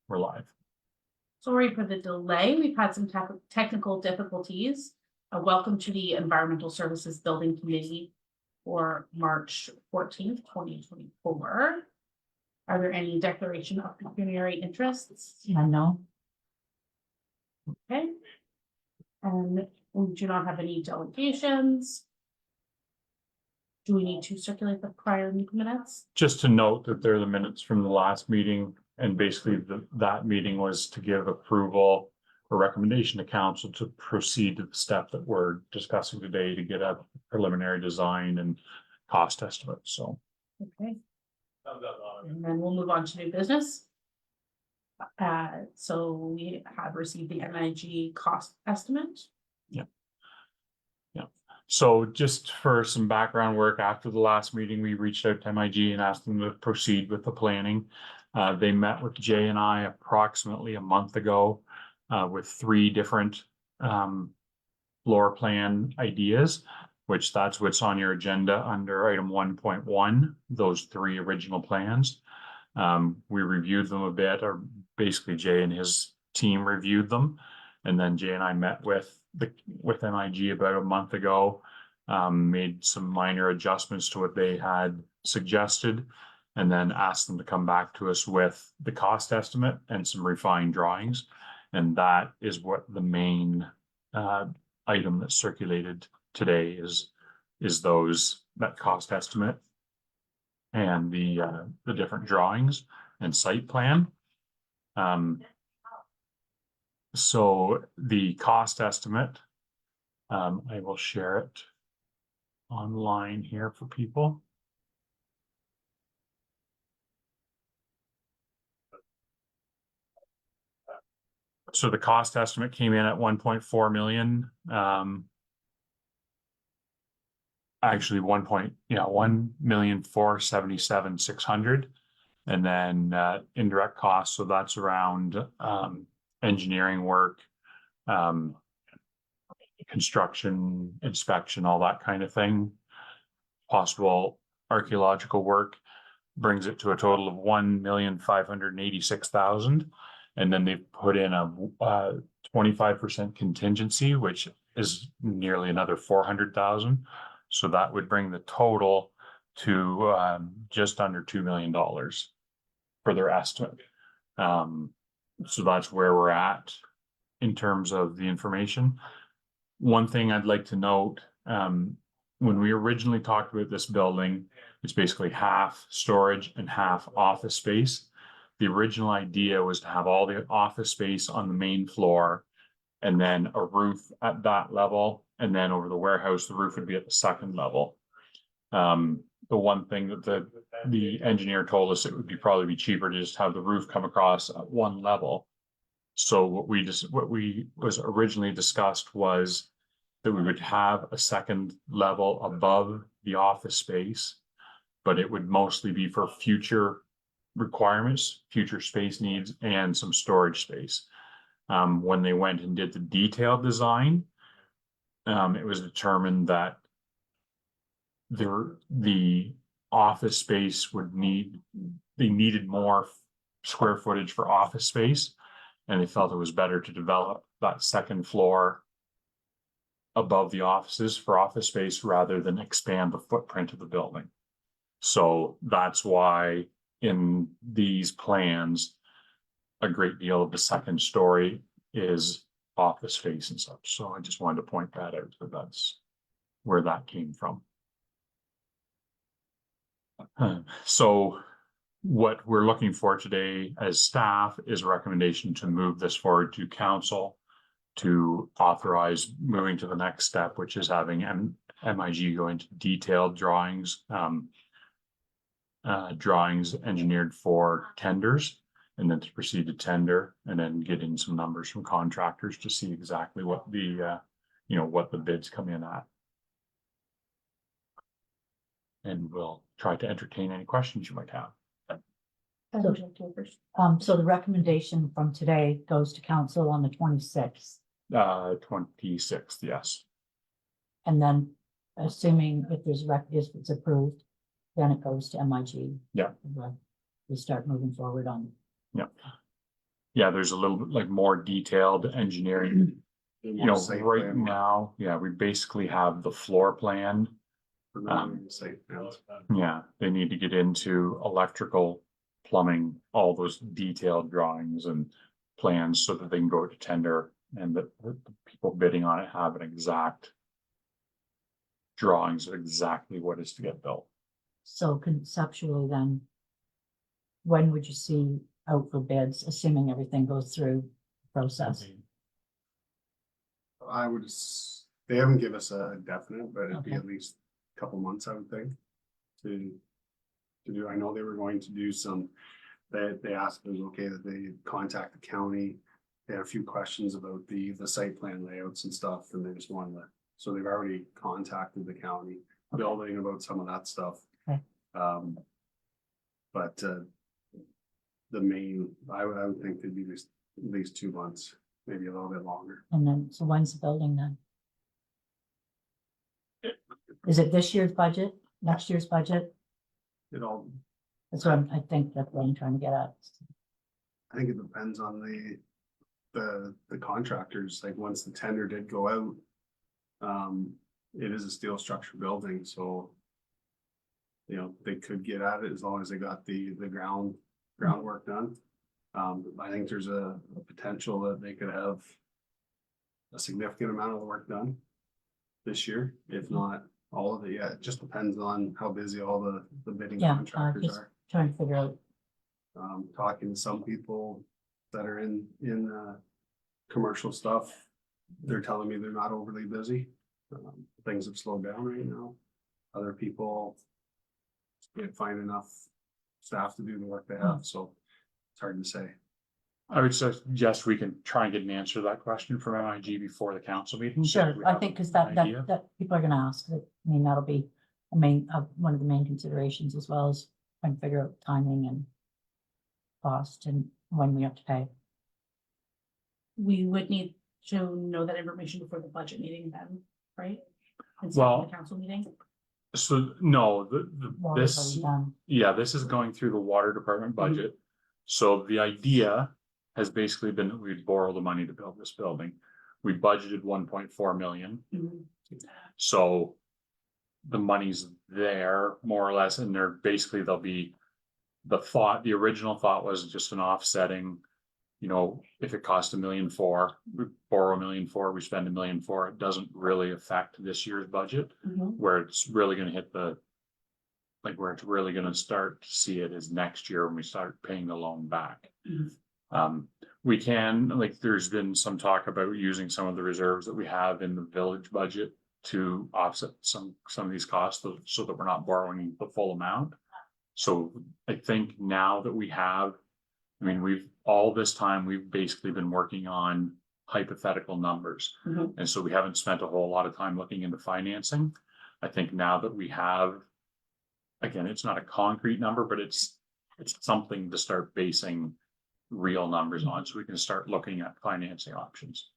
We're live. Sorry for the delay. We've had some technical difficulties. Welcome to the Environmental Services Building Committee for March 14th, 2024. Are there any declaration of pecuniary interests? No. Okay. And we do not have any delegations. Do we need to circulate the prior minutes? Just to note that they're the minutes from the last meeting, and basically that meeting was to give approval or recommendation to council to proceed to the step that we're discussing today to get a preliminary design and cost estimate. So, okay. And then we'll move on to new business. So we have received the MIG cost estimate. Yeah. So just for some background work, after the last meeting, we reached out to MIG and asked them to proceed with the planning. They met with Jay and I approximately a month ago with 3 different floor plan ideas, which that's what's on your agenda under item 1.1, those 3 original plans. We reviewed them a bit, or basically Jay and his team reviewed them. And then Jay and I met with MIG about a month ago, made some minor adjustments to what they had suggested, and then asked them to come back to us with the cost estimate and some refined drawings. And that is what the main item that circulated today is that cost estimate and the different drawings and site plan. So the cost estimate, I will share it online here for people. So the cost estimate came in at 1.4 million. Actually 1,477,600, and then indirect costs. So that's around engineering work, construction, inspection, all that kind of thing. Possible archaeological work brings it to a total of 1,586,000. And then they put in a 25% contingency, which is nearly another 400,000. So that would bring the total to just under $2 million for their estimate. So that's where we're at in terms of the information. One thing I'd like to note, when we originally talked about this building, it's basically half storage and half office space. The original idea was to have all the office space on the main floor and then a roof at that level. And then over the warehouse, the roof would be at the second level. The one thing that the engineer told us, it would probably be cheaper to just have the roof come across at one level. So what we was originally discussed was that we would have a second level above the office space, but it would mostly be for future requirements, future space needs, and some storage space. When they went and did the detailed design, it was determined that the office space they needed more square footage for office space, and they felt it was better to develop that second floor above the offices for office space rather than expand the footprint of the building. So that's why in these plans, a great deal of the second story is office space and such. So I just wanted to point that out, that that's where that came from. So what we're looking for today as staff is a recommendation to move this forward to council to authorize moving to the next step, which is having MIG go into detailed drawings, drawings engineered for tenders, and then to proceed to tender, and then get in some numbers from contractors to see exactly what the what the bids come in at. And we'll try to entertain any questions you might have. So the recommendation from today goes to council on the 26th. 26th, yes. And then assuming if it's approved, then it goes to MIG. Yeah. we'll start moving forward on. Yeah, there's a little bit like more detailed engineering, you know, Site right plan, now, yeah, we basically have the floor plan. site plans. Yeah, they need to get into electrical, plumbing, all those detailed drawings and plans so that they can go to tender and that the people bidding on it have an exact drawings of exactly what is to get built. So conceptually then, when would you see out for bids, assuming everything goes through the process? I would, they haven't given us a definite, but it'd be Okay. at least a couple months, I would think. To do, I know they were going to do some, they asked if it was okay that they contact the county. They had a few questions about the site plan layouts and stuff, and they just wanted to, so they've already contacted the county Okay. building about some of that stuff. Okay. But the main, I would think it'd be at least 2 months, maybe a little bit longer. And then, so when's the building then? Is it this year's budget, next year's budget? It all, That's what I think that's what I'm trying to get at. I think it depends on the contractors, like once the tender did go out. It is a steel structure building, so. You know, they could get at it as long as they got the groundwork done. I think there's a potential that they could have. A significant amount of the work done. This year, if not all of it, yeah, it just depends on how busy all the bidding Yeah, contractors just are. trying to figure out, Talking to some people that are in commercial stuff, they're telling me they're not overly busy. Things have slowed down right now. Other people can't find enough staff to do the work they have, so it's hard to say. I would suggest we can try and get an answer to that question from MIG before the council meeting. so sure, we I have think, because an idea. that people are gonna ask, that, I mean, that'll be a main, one of the main considerations, as well as trying to figure out timing and cost and when we have to pay. We would need to know that information before the budget meeting then, right? Instead Well, of the council meeting. So, no, Water's this, already done. yeah, this is going through the water department budget. So the idea has basically been that we'd borrow the money to build this building. We budgeted 1.4 million, Mhm. so the money's there more or less, and they're basically, they'll be the original thought was just an offsetting. You know, if it cost $1.4 million, we borrow $1.4 million, we spend $1.4 million, it doesn't really affect this year's budget. Mhm. Where it's really gonna hit where it's really gonna start to see it is next year when we start paying the loan back. Mhm. We can, like, there's been some talk about using some of the reserves that we have in the village budget to offset some of these costs, so that we're not borrowing the full amount. So I think now that we have, I mean, all this time, we've basically been working on hypothetical numbers. Mhm. And so we haven't spent a whole lot of time looking into financing. I think now that we have, again, it's not a concrete number, but it's something to start basing real numbers on, so we can start looking at financing options.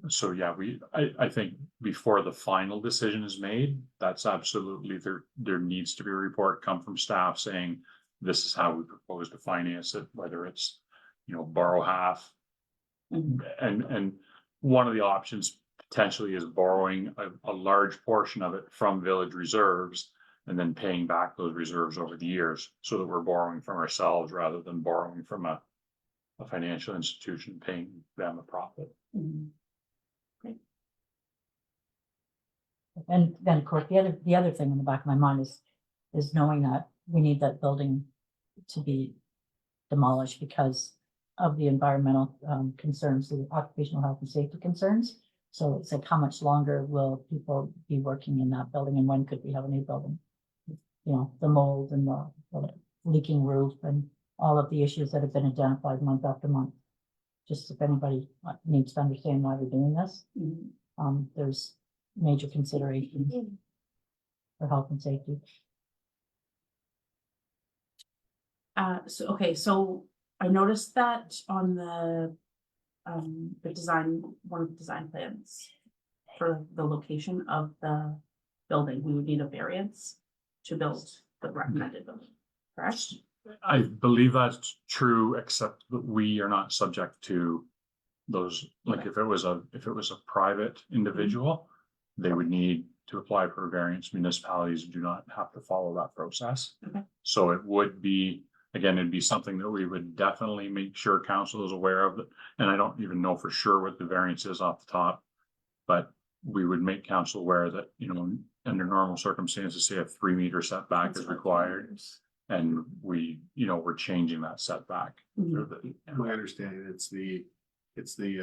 So yeah, I think before the final decision is made, that's absolutely, there needs to be a report come from staff saying this is how we propose to finance it, whether it's, you know, borrow half. Mhm. And one of the options potentially is borrowing a large portion of it from village reserves and then paying back those reserves over the years, so that we're borrowing from ourselves rather than borrowing from a financial institution, paying them a profit. Mhm. And then, of course, the other thing in the back of my mind is knowing that we need that building to be demolished because of the environmental concerns, the occupational health and safety concerns. So it's like, how much longer will people be working in that building, and when could we have a new building? You know, the mold and the leaking roof and all of the issues that have been identified month after month. Just if anybody needs to understand why we're doing this, Mhm. there's major considerations for health and safety. So I noticed that on the design, one of the design plans for the location of the building, we would need a variance to build the recommended building, correct? I believe that's true, except that we are not subject to those, like if it was a private individual, they would need to apply for a variance. Municipalities do not have to follow that process. Okay. So it would be, again, it'd be something that we would definitely make sure council is aware of it. And I don't even know for sure what the variance is off the top. But we would make council aware that, under normal circumstances, say a 3-meter setback is required. And we're changing that setback. Mhm. My understanding, it's the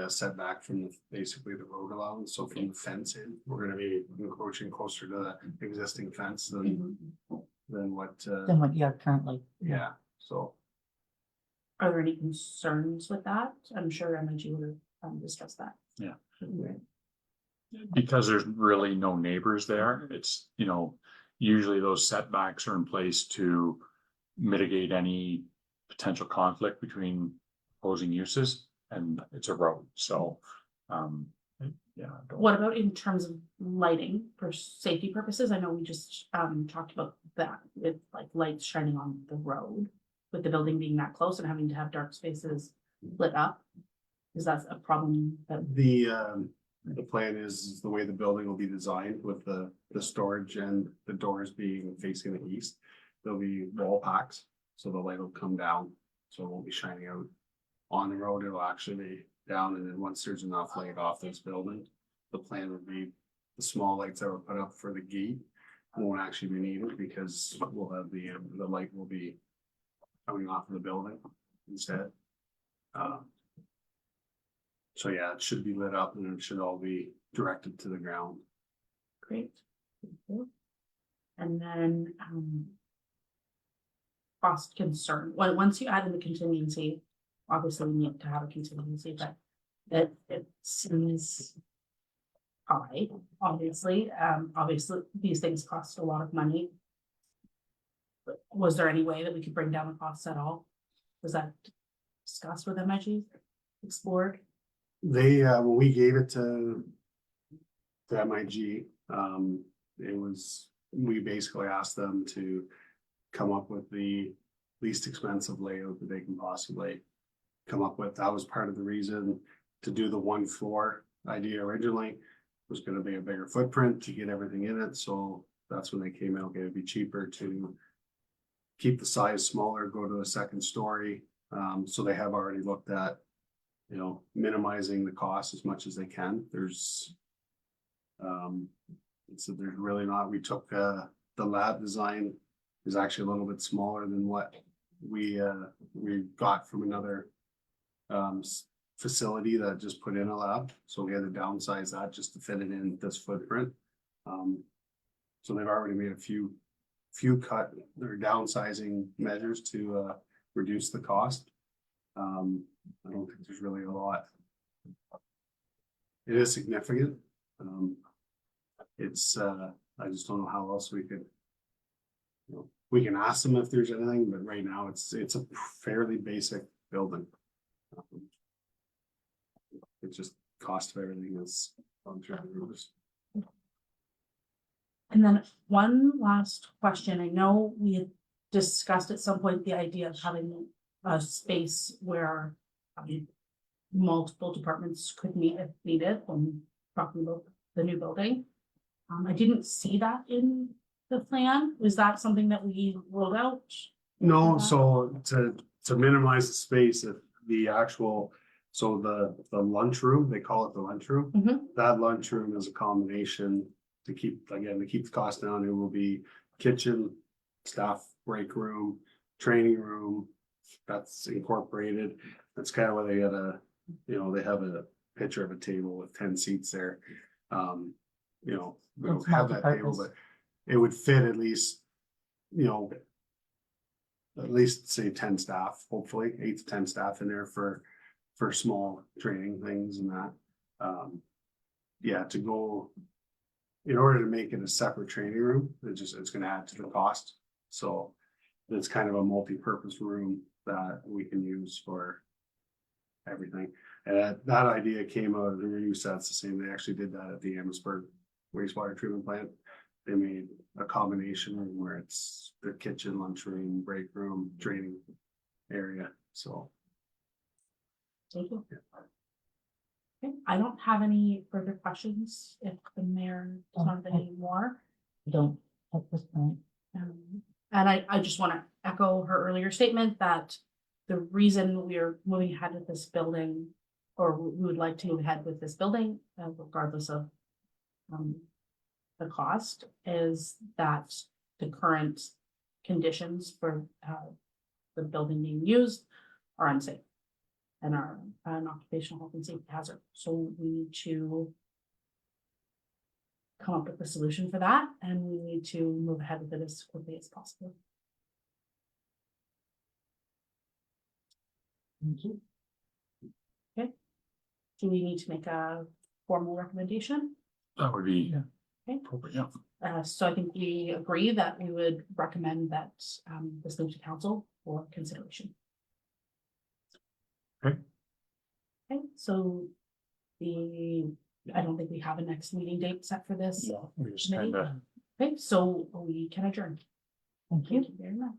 setback from basically the road allowance, so from the fence in, we're gonna be encroaching closer to the existing fence than Mhm. what, Than what you are currently. yeah, so. Are there any concerns with that? I'm sure MIG would have discussed that. Yeah. Okay. Because there's really no neighbors there, it's, usually those setbacks are in place to mitigate any potential conflict between opposing uses, and it's a road, so, yeah. What about in terms of lighting for safety purposes? I know we just talked about that with like lights shining on the road. With the building being that close and having to have dark spaces lit up. Is that a problem that, The plan is the way the building will be designed with the storage and the doors being facing the east. There'll be wall packs, so the light will come down, so it won't be shining out on the road. It'll actually be down, and then once there's enough light off this building, the plan would be the small lights that were put up for the gate won't actually be needed, because we'll have the light will be coming off of the building instead. So yeah, it should be lit up and it should all be directed to the ground. great? Thank you. And then cost concern, once you add in the contingency, obviously we need to have a contingency, but it seems high, obviously. Obviously, these things cost a lot of money. But was there any way that we could bring down the costs at all? Was that discussed with MIG, explored? They, when we gave it to MIG, we basically asked them to come up with the least expensive layout that they can possibly come up with. That was part of the reason to do the 1 floor idea originally, was gonna be a bigger footprint to get everything in it, so that's when they came out, it'd be cheaper to keep the size smaller, go to a 2nd story. So they have already looked at, minimizing the cost as much as they can. So there's really not, we took, the lab design is actually a little bit smaller than what we got from another facility that just put in a lab. So we had to downsize that just to fit it in this footprint. So they've already made a few cut or downsizing measures to reduce the cost. I don't think there's really a lot. It is significant. I just don't know how else we could. We can ask them if there's anything, but right now it's a fairly basic building. It's just cost of everything is on through the roofs. And then one last question. I know we had discussed at some point the idea of having a space where multiple departments could meet if needed when talking about the new building. I didn't see that in the plan. Was that something that we rolled out? No, so to minimize the space, if the actual, so the lunchroom, they call it the lunchroom. Mhm. That lunchroom is a combination to keep the cost down. It will be kitchen, staff break room, training room. That's incorporated. That's kind of where they got they have a picture of a table with 10 seats there. We don't It's have that table, multi-purpose. but it would fit at least, at least say 10 staff, hopefully 8 to 10 staff in there for small training things and that. To go, in order to make it a separate training room, it's gonna add to the cost. So it's kind of a multi-purpose room that we can use for everything. And that idea came out of the reuse, that's the same, they actually did that at the Amherstburg wastewater treatment plant. they made a combination room where it's the kitchen, lunchroom, break room, training area, so. Thank you. Okay, I don't have any further questions. If the mayor does not have any more. Don't at this point. And I just want to echo her earlier statement that the reason we are moving ahead with this building, or we would like to move ahead with this building, regardless of the cost, is that the current conditions for the building being used are unsafe and are an occupational health and safety hazard. So we need to come up with a solution for that, and we need to move ahead with it as quickly as possible. Thank you. Do we need to make a formal recommendation? That would be Okay. appropriate, yeah. So I think we agree that we would recommend that this move to council for consideration. Okay. Okay, so I don't think we have a next meeting date set for this. Yeah, we just Committee? kind of Okay, so we can adjourn. Thank you. Thank you very much.